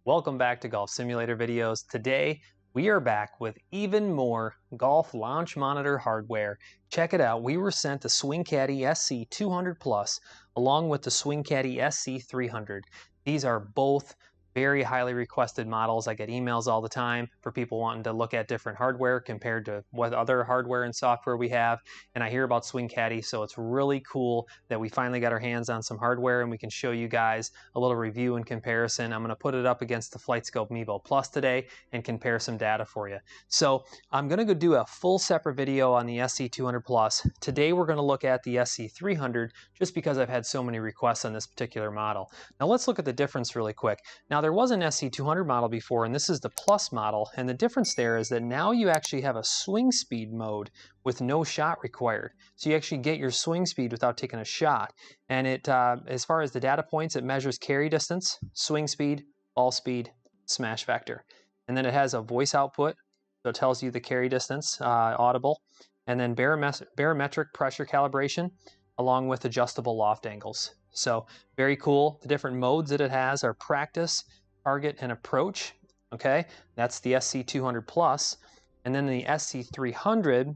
Welcome back to Golf Simulator videos. Today we are back with even more golf launch monitor hardware. Check it out. We were sent the Swing Caddie SC300 Plus along with the Swing Caddie SC300. These are both very highly requested models. I get emails all the time for people wanting to look at different hardware compared to what other hardware and software we have. And I hear about Swing Caddie, so it's really cool that we finally got our hands on some hardware and we can show you guys a little review and comparison. I'm going to put it up against the Flightscope Mevo Plus today and compare some data for you. So I'm going to go do a full separate video on the SC200 Plus. Today we're going to look at the SC300 just because I've had so many requests on this particular model. Now let's look at the difference really quick. Now there was an SC200 model before, and this is the Plus model, and the difference there is that now you actually have a swing speed mode with no shot required. So you actually get your swing speed without taking a shot. And it, as far as the data points, it measures carry distance, swing speed, ball speed, smash factor. And then it has a voice output, so it tells you the carry distance, audible, and then barometric pressure calibration, along with adjustable loft angles. So very cool. The different modes that it has are practice, target, and approach. Okay, that's the SC200 Plus. And then the SC300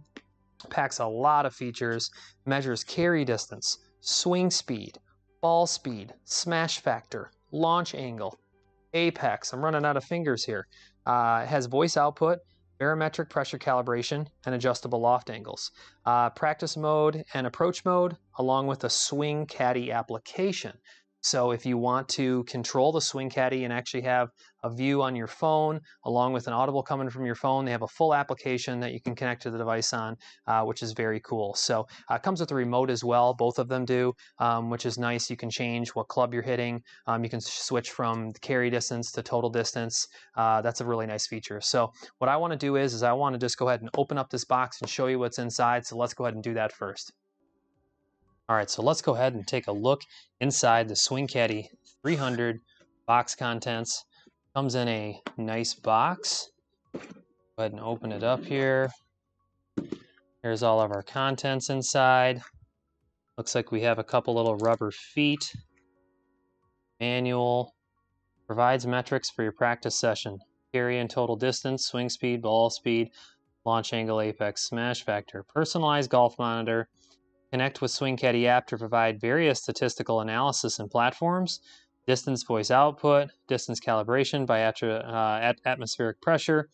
packs a lot of features, measures carry distance, swing speed, ball speed, smash factor, launch angle, apex. I'm running out of fingers here. It has voice output, barometric pressure calibration, and adjustable loft angles. Practice mode and approach mode, along with a Swing Caddie application. So if you want to control the Swing Caddie and actually have a view on your phone, along with an audible coming from your phone, they have a full application that you can connect to the device on, which is very cool. So it comes with a remote as well. Both of them do, which is nice. You can change what club you're hitting. You can switch from carry distance to total distance. That's a really nice feature. So what I want to do is I want to just go ahead and open up this box and show you what's inside. So let's go ahead and do that first. All right, so let's go ahead and take a look inside the Swing Caddie 300 box contents. Comes in a nice box. Go ahead and open it up here. Here's all of our contents inside. Looks like we have a couple little rubber feet. Manual. Provides metrics for your practice session. Carry and total distance, swing speed, ball speed, launch angle, apex, smash factor. Personalized golf monitor. Connect with Swing Caddie app to provide various statistical analysis and platforms, distance voice output, distance calibration by atmospheric pressure,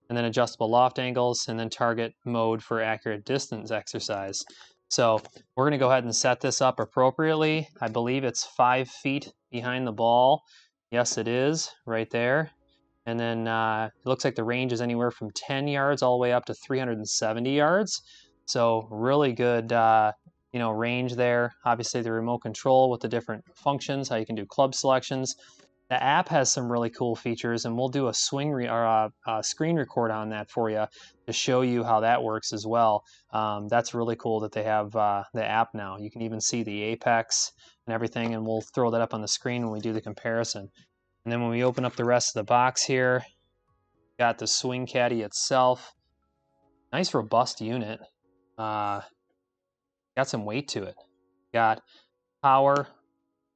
and then adjustable loft angles, and then target mode for accurate distance exercise. So we're going to go ahead and set this up appropriately. I believe it's 5 feet behind the ball. Yes, it is, right there. And then it looks like the range is anywhere from 10 yards all the way up to 370 yards. So really good range there. Obviously the remote control with the different functions, how you can do club selections. The app has some really cool features, and we'll do a screen record on that for you to show you how that works as well. That's really cool that they have the app now. You can even see the apex and everything, and we'll throw that up on the screen when we do the comparison. And then when we open up the rest of the box here, got the Swing Caddie itself. Nice robust unit. Got some weight to it. Got power,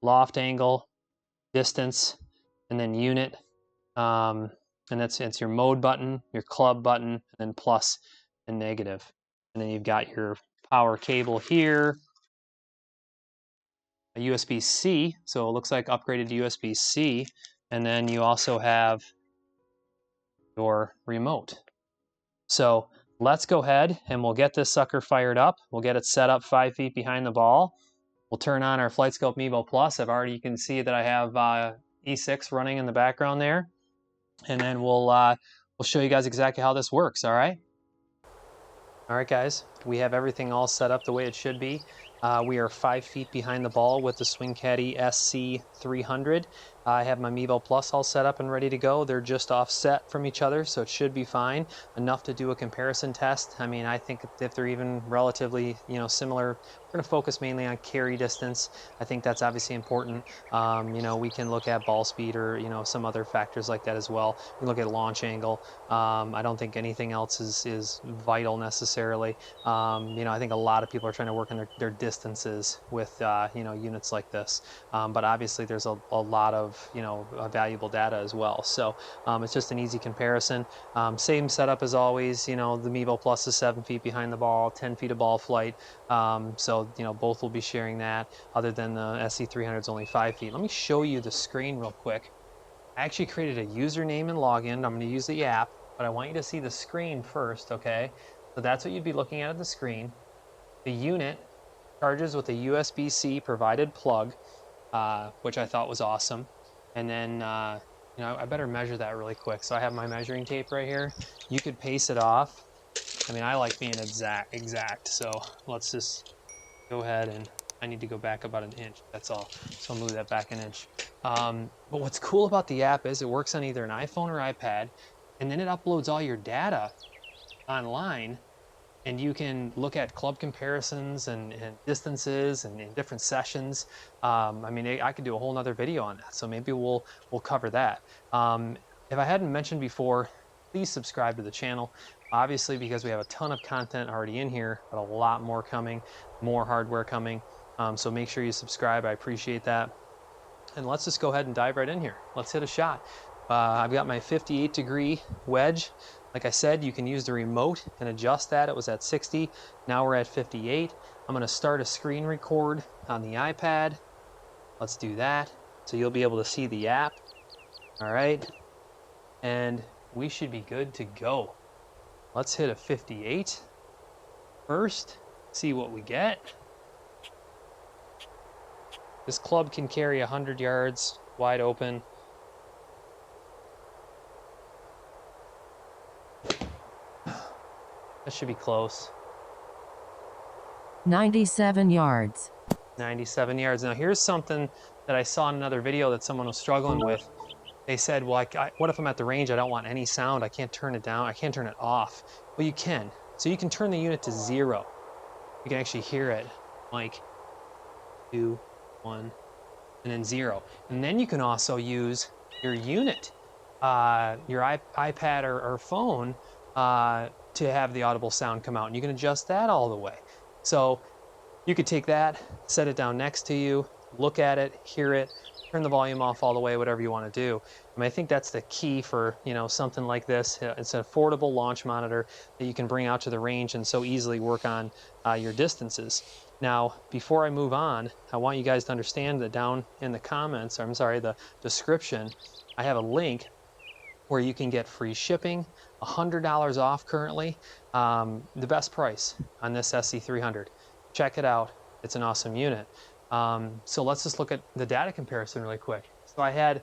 loft angle, distance, and then unit. And it's your mode button, your club button, and then plus and negative. And then you've got your power cable here, a USB-C, so it looks like upgraded to USB-C. And then you also have your remote. So let's go ahead and we'll get this sucker fired up. We'll get it set up 5 feet behind the ball. We'll turn on our Flightscope Mevo Plus. You can see that I have E6 running in the background there. And then we'll show you guys exactly how this works, all right? All right, guys, we have everything all set up the way it should be. We are 5 feet behind the ball with the Swing Caddie SC300. I have my Mevo Plus all set up and ready to go. They're just offset from each other, so it should be fine. Enough to do a comparison test. I mean, I think if they're even relatively, similar, we're going to focus mainly on carry distance. I think that's obviously important. We can look at ball speed or, some other factors like that as well. We can look at launch angle. I don't think anything else is vital necessarily. I think a lot of people are trying to work on their distance distances with units like this, but obviously there's a lot of valuable data as well. So it's just an easy comparison. Same setup as always. The Mevo Plus is 7 feet behind the ball, 10 feet of ball flight. So both will be sharing that. Other than the SC300 is only 5 feet. Let me show you the screen real quick. I actually created a username and login. I'm going to use the app, but I want you to see the screen first, okay? So that's what you'd be looking at the screen. The unit charges with a USB-C provided plug, which I thought was awesome. And then, I better measure that really quick. So I have my measuring tape right here. You could pace it off. I mean, I like being exact. So let's just go ahead, and I need to go back about an inch. That's all. So I'll move that back an inch. But what's cool about the app is it works on either an iPhone or iPad, and then it uploads all your data online, and you can look at club comparisons and distances and in different sessions. I mean, I could do a whole nother video on that, so maybe we'll cover that. If I hadn't mentioned before, please subscribe to the channel. Obviously, because we have a ton of content already in here, but a lot more coming, more hardware coming. So make sure you subscribe. I appreciate that. And let's just go ahead and dive right in here. Let's hit a shot. I've got my 58-degree wedge. Like I said, you can use the remote and adjust that. It was at 60. Now we're at 58. I'm going to start a screen record on the iPad. Let's do that. So you'll be able to see the app. All right. And we should be good to go. Let's hit a 58 first, see what we get. This club can carry 100 yards wide open. That should be close. 97 yards. 97 yards. Now here's something that I saw in another video that someone was struggling with. They said, well, what if I'm at the range? I don't want any sound. I can't turn it down. I can't turn it off. Well, you can. So you can turn the unit to 0. You can actually hear it like 2, 1, and then 0. And then you can also use your unit, your iPad or phone to have the audible sound come out. And you can adjust that all the way. So you could take that, set it down next to you, look at it, hear it, turn the volume off all the way, whatever you want to do. I mean, I think that's the key for, something like this. It's an affordable launch monitor that you can bring out to the range and so easily work on your distances. Now, before I move on, I want you guys to understand that down in the comments, or I'm sorry, the description, I have a link where you can get free shipping, $100 off currently, the best price on this SC300. Check it out. It's an awesome unit. So let's just look at the data comparison really quick. So I had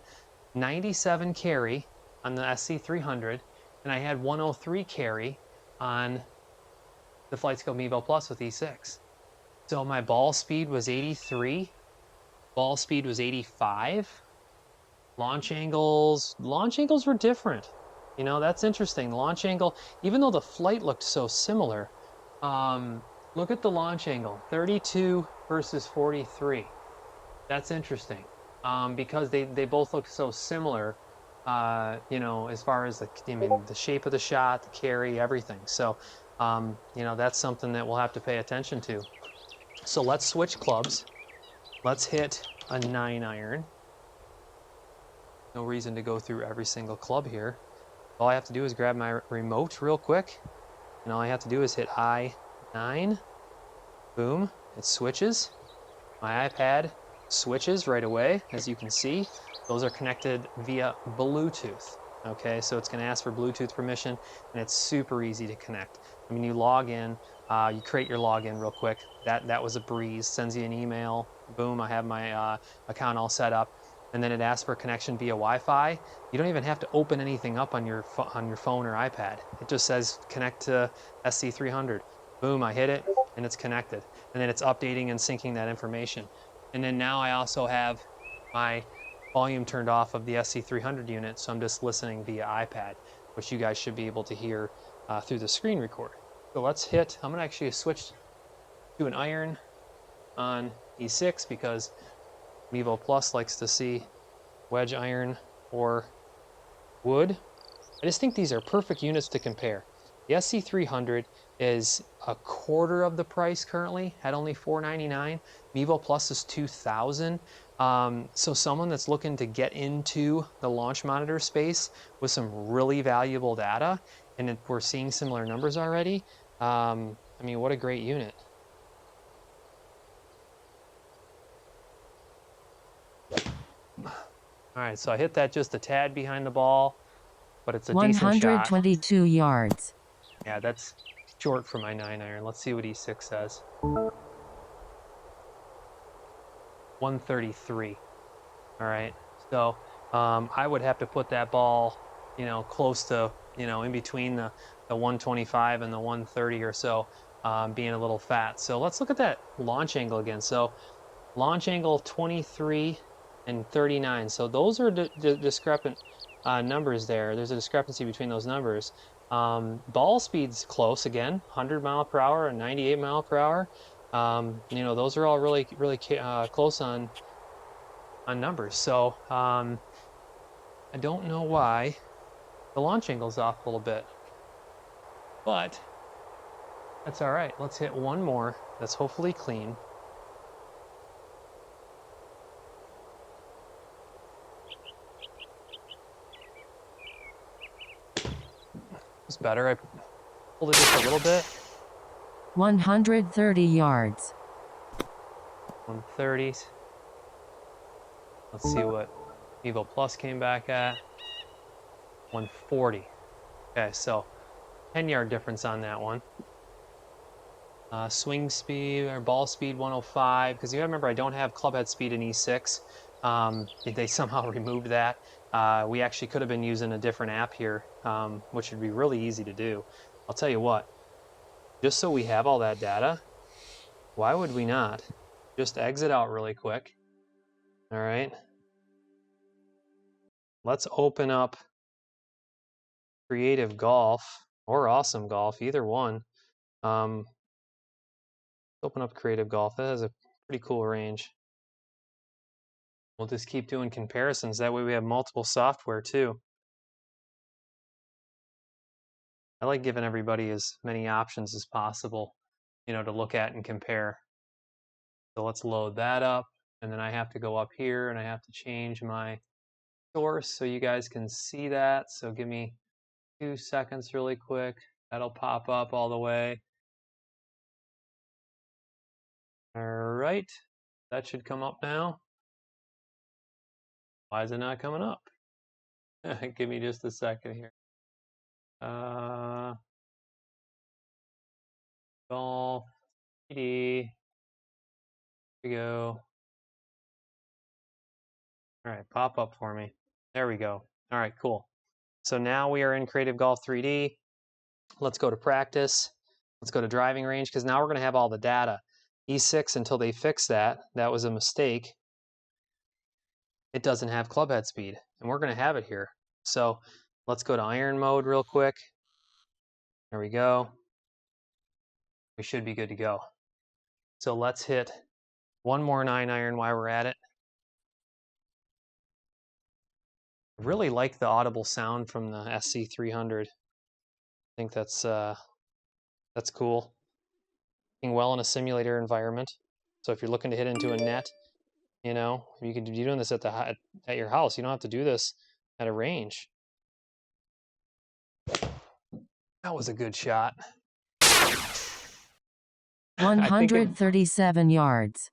97 carry on the SC300, and I had 103 carry on the Flightscope Mevo Plus with E6. So my ball speed was 83, ball speed was 85. Launch angles were different. That's interesting. The launch angle, even though the flight looked so similar, look at the launch angle, 32 versus 43. That's interesting, because they both look so similar, as far as the shape of the shot, the carry, everything. So, that's something that we'll have to pay attention to. So let's switch clubs. Let's hit a 9-iron. No reason to go through every single club here. All I have to do is grab my remote real quick, and all I have to do is hit I9. Boom, it switches. My iPad switches right away, as you can see. Those are connected via Bluetooth. Okay, so it's going to ask for Bluetooth permission, and it's super easy to connect. I mean, you log in, you create your login real quick. That was a breeze. Sends you an email. Boom, I have my account all set up. And then it asks for connection via Wi-Fi. You don't even have to open anything up on your phone or iPad. It just says connect to SC300. Boom, I hit it, and it's connected. And then it's updating and syncing that information. And then now I also have my volume turned off of the SC300 unit, so I'm just listening via iPad, which you guys should be able to hear through the screen recorder. So let's hit, I'm gonna actually switch to an iron on E6 because Mevo Plus likes to see wedge iron or wood. I just think these are perfect units to compare. The SC300 is a quarter of the price currently at only $499. Mevo Plus is $2,000. So someone that's looking to get into the launch monitor space with some really valuable data, and we're seeing similar numbers already. I mean, what a great unit. All right, so I hit that just a tad behind the ball, but it's a decent shot. 122 yards. Yeah, that's short for my 9-iron. Let's see what E6 says. 133. All right, so I would have to put that ball, you know, close to, you know, in between the 125 and the 130 or so, being a little fat. So let's look at that launch angle again. So launch angle 23 and 39. So those are discrepant numbers there. There's a discrepancy between those numbers. Ball speed's close again, 100 mile per hour and 98 mile per hour. You know, those are all really close on numbers. So I don't know why the launch angle's off a little bit, but that's all right. Let's hit one more that's hopefully clean. It's better. I pulled it just a little bit. 130 yards. 130. Let's see what Mevo Plus came back at. 140. Okay, so 10-yard difference on that one. Swing speed or ball speed 105, because you gotta remember I don't have club head speed in E6. They somehow removed that. We actually could have been using a different app here, which would be really easy to do. I'll tell you what, just so we have all that data, why would we not just exit out really quick? All right. Let's open up Creative Golf or Awesome Golf, either one. Open up Creative Golf. That has a pretty cool range. We'll just keep doing comparisons. That way we have multiple software too. I like giving everybody as many options as possible, you know, to look at and compare. So let's load that up. And then I have to go up here and I have to change my source so you guys can see that. So give me 2 seconds really quick. That'll pop up all the way. All right, that should come up now. Why is it not coming up? Give me just a second here. Golf, PD. Here we go. All right, pop up for me. There we go. All right, cool. So now we are in Creative Golf 3D. Let's go to practice. Let's go to driving range, because now we're going to have all the data. E6, until they fix that, that was a mistake. It doesn't have club head speed, and we're going to have it here. So let's go to iron mode real quick. There we go. We should be good to go. So let's hit one more 9-iron while we're at it. I really like the audible sound from the SC300. I think that's cool. Working well in a simulator environment. So if you're looking to hit into a net, you know, you could be doing this at your house. You don't have to do this at a range. That was a good shot. 137 yards.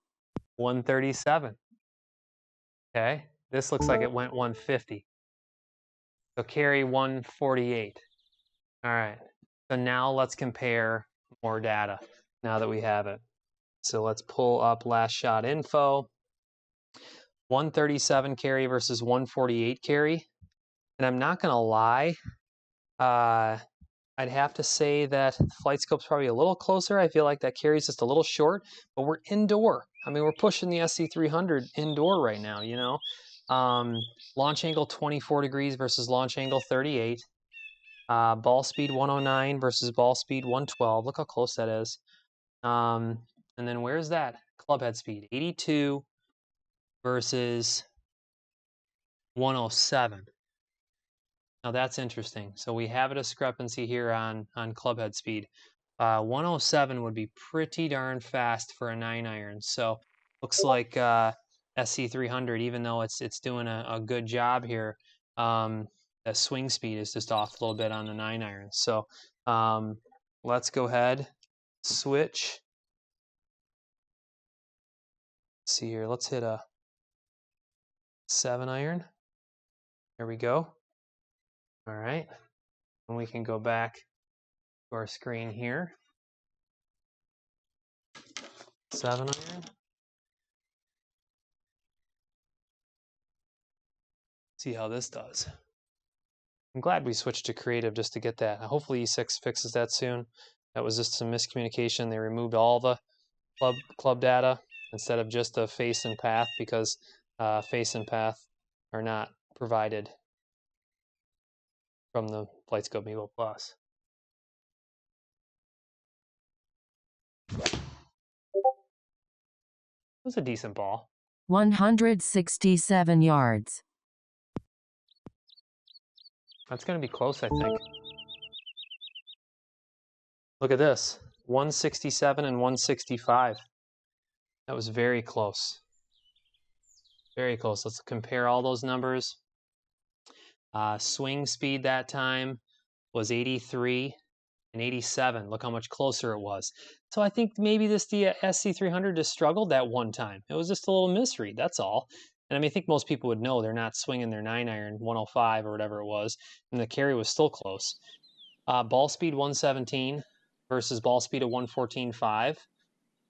137. Okay, this looks like it went 150. So carry 148. All right, so now let's compare more data now that we have it. So let's pull up last shot info. 137 carry versus 148 carry. And I'm not gonna lie, I'd have to say that Flightscope's probably a little closer. I feel like that carry's just a little short, but we're indoor. I mean, we're pushing the SC300 indoor right now, you know. Launch angle 24 degrees versus launch angle 38. Ball speed 109 versus ball speed 112. Look how close that is. And then where's that club head speed? 82 versus 107. Now that's interesting. So we have a discrepancy here on club head speed. 107 would be pretty darn fast for a 9-iron. So looks like SC300, even though it's doing a good job here, the swing speed is just off a little bit on the 9-iron. So let's go ahead, switch. Let's see here, let's hit a 7-iron. There we go. All right, and we can go back to our screen here. 7-iron. See how this does. I'm glad we switched to creative just to get that. Hopefully E6 fixes that soon. That was just some miscommunication. They removed all the club data instead of just the face and path, because face and path are not provided from the Flightscope Mevo Plus. It was a decent ball. 167 yards. That's going to be close, I think. Look at this, 167 and 165. That was very close. Very close. Let's compare all those numbers. Swing speed that time was 83 and 87. Look how much closer it was. So I think maybe the SC300 just struggled that one time. It was just a little misread, that's all. And I mean, I think most people would know they're not swinging their 9-iron 105 or whatever it was, and the carry was still close. Ball speed 117 versus ball speed of 114.5.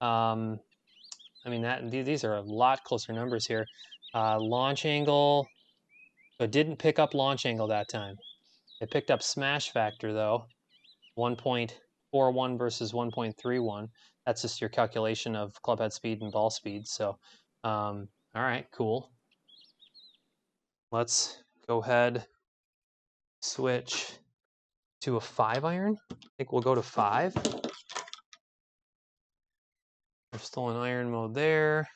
I mean, these are a lot closer numbers here. Launch angle, it didn't pick up launch angle that time. It picked up smash factor though, 1.41 versus 1.31. That's just your calculation of club head speed and ball speed. So, all right, cool. Let's go ahead, switch to a 5-iron. I think we'll go to 5. We're still in iron mode there.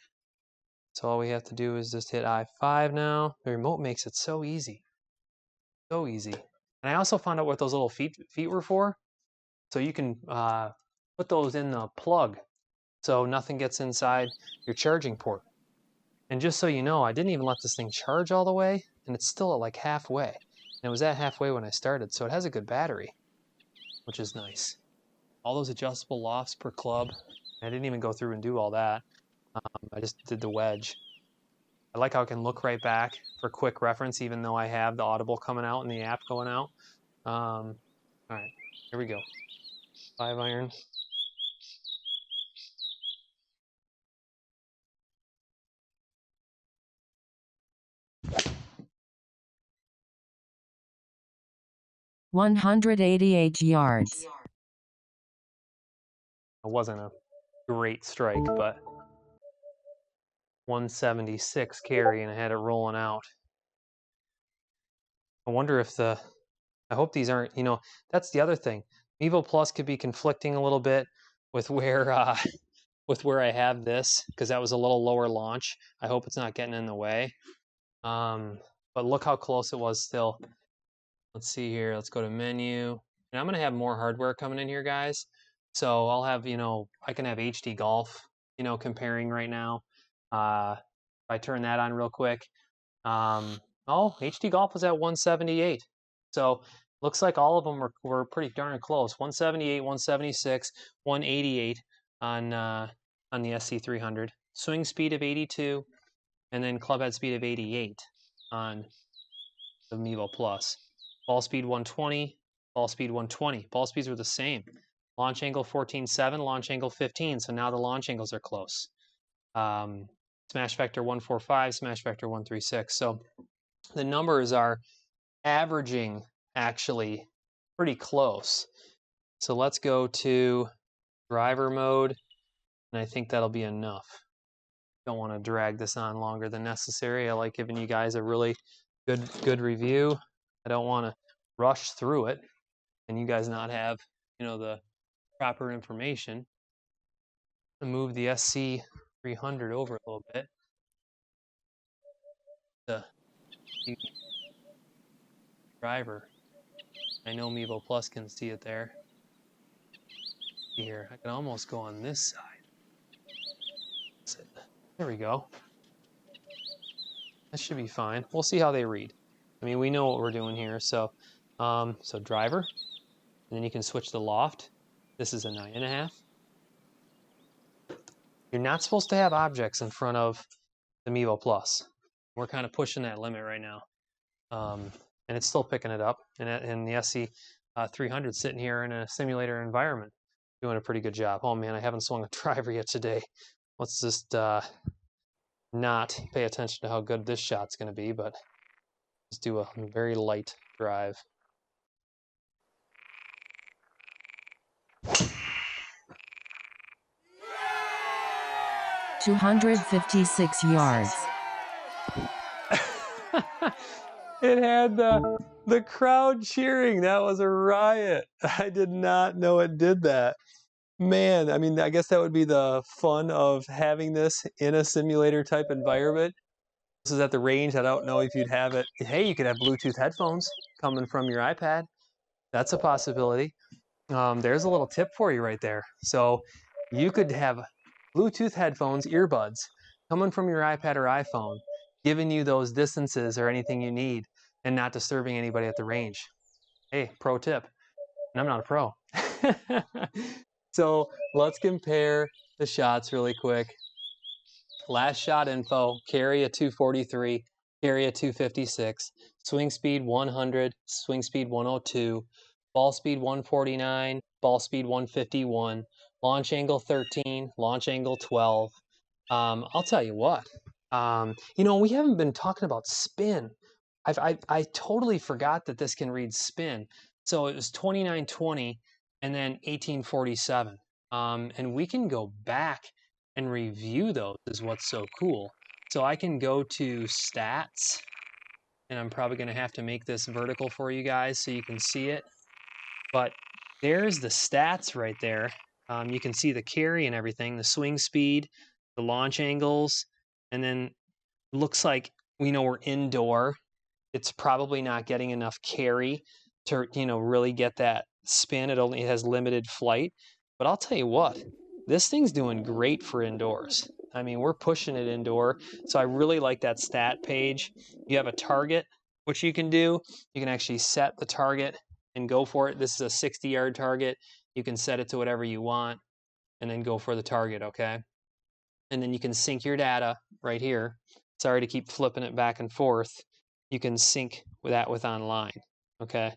So all we have to do is just hit I5 now. The remote makes it so easy. So easy. And I also found out what those little feet were for. So you can put those in the plug so nothing gets inside your charging port. And just so you know, I didn't even let this thing charge all the way, and it's still at like halfway. And it was at halfway when I started, so it has a good battery, which is nice. All those adjustable lofts per club. I didn't even go through and do all that. I just did the wedge. I like how I can look right back for quick reference, even though I have the audible coming out and the app going out. All right, here we go. 5-iron. $188 yards. It wasn't a great strike, but 176 carry, and I had it rolling out. I wonder if I hope these aren't, that's the other thing. Mevo Plus could be conflicting a little bit with where I have this, because that was a little lower launch. I hope it's not getting in the way. But look how close it was still. Let's see here. Let's go to menu. And I'm going to have more hardware coming in here, guys. So I'll have, I can have HD Golf, comparing right now. If I turn that on real quick. HD Golf was at 178. So looks like all of them were pretty darn close. 178, 176, 188 on the SC300. Swing speed of 82, and then club head speed of 88 on the Mevo Plus. Ball speed 120, ball speed 120. Ball speeds were the same. Launch angle 14.7, launch angle 15. So now the launch angles are close. Smash factor 145, smash factor 136. So the numbers are averaging actually pretty close. So let's go to driver mode, and I think that'll be enough. Don't want to drag this on longer than necessary. I like giving you guys a really good review. I don't want to rush through it and you guys not have, the proper information. I'm gonna move the SC300 over a little bit. The driver. I know Mevo Plus can see it there. Here, I can almost go on this side. There we go. That should be fine. We'll see how they read. I mean, we know what we're doing here. So driver, and then you can switch the loft. This is a 9.5. You're not supposed to have objects in front of the Mevo Plus. We're kind of pushing that limit right now. And it's still picking it up. And the SC300 sitting here in a simulator environment, doing a pretty good job. Oh man, I haven't swung a driver yet today. Let's just not pay attention to how good this shot's going to be, but just do a very light drive. Yeah! 256 yards. It had the crowd cheering. That was a riot. I did not know it did that. Man, I mean, I guess that would be the fun of having this in a simulator type environment. This is at the range. I don't know if you'd have it. Hey, you could have Bluetooth headphones coming from your iPad. That's a possibility. There's a little tip for you right there. So you could have Bluetooth headphones, earbuds, coming from your iPad or iPhone, giving you those distances or anything you need and not disturbing anybody at the range. Hey, pro tip. And I'm not a pro. So let's compare the shots really quick. Last shot info, carry a 243, carry a 256, swing speed 100, swing speed 102, ball speed 149, ball speed 151, launch angle 13, launch angle 12. I'll tell you what, you know, we haven't been talking about spin. I totally forgot that this can read spin. So it was 2920 and then 1847. And we can go back and review those is what's so cool. So I can go to stats, and I'm probably going to have to make this vertical for you guys so you can see it. But there's the stats right there. You can see the carry and everything, the swing speed, the launch angles, and then it looks like we know we're indoor. It's probably not getting enough carry to, you know, really get that spin. It has limited flight. But I'll tell you what, this thing's doing great for indoors. I mean, we're pushing it indoor. So I really like that stat page. You have a target, which you can do. You can actually set the target and go for it. This is a 60-yard target. You can set it to whatever you want and then go for the target, okay? And then you can sync your data right here. Sorry to keep flipping it back and forth. You can sync that with online, okay?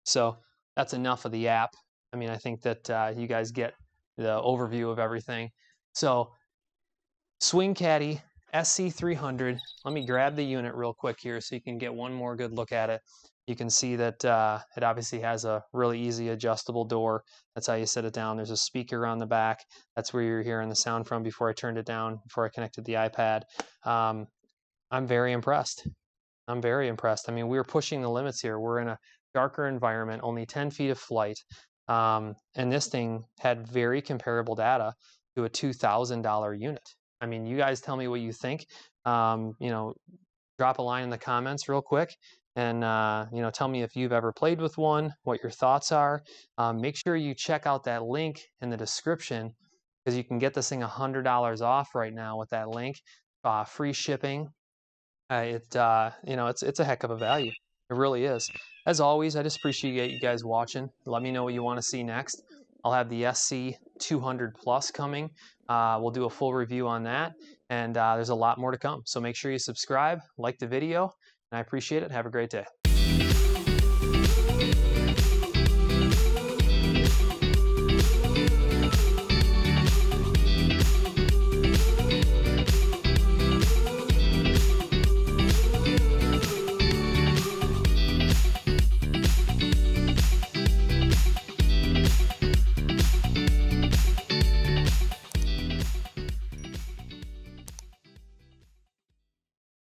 So that's enough of the app. I mean, I think that you guys get the overview of everything. So Swing Caddie SC300. Let me grab the unit real quick here so you can get one more good look at it. You can see that it obviously has a really easy adjustable door. That's how you set it down. There's a speaker on the back. That's where you're hearing the sound from before I turned it down, before I connected the iPad. I'm very impressed. I'm very impressed. I mean, we're pushing the limits here. We're in a darker environment, only 10 feet of flight. And this thing had very comparable data to a $2,000 unit. I mean, you guys tell me what you think. You know, drop a line in the comments real quick and, you know, tell me if you've ever played with one, what your thoughts are. Make sure you check out that link in the description because you can get this thing $100 off right now with that link. Free shipping. You know, it's a heck of a value. It really is. As always, I just appreciate you guys watching. Let me know what you want to see next. I'll have the SC200 Plus coming. We'll do a full review on that, and there's a lot more to come. So make sure you subscribe, like the video, and I appreciate it. Have a great day.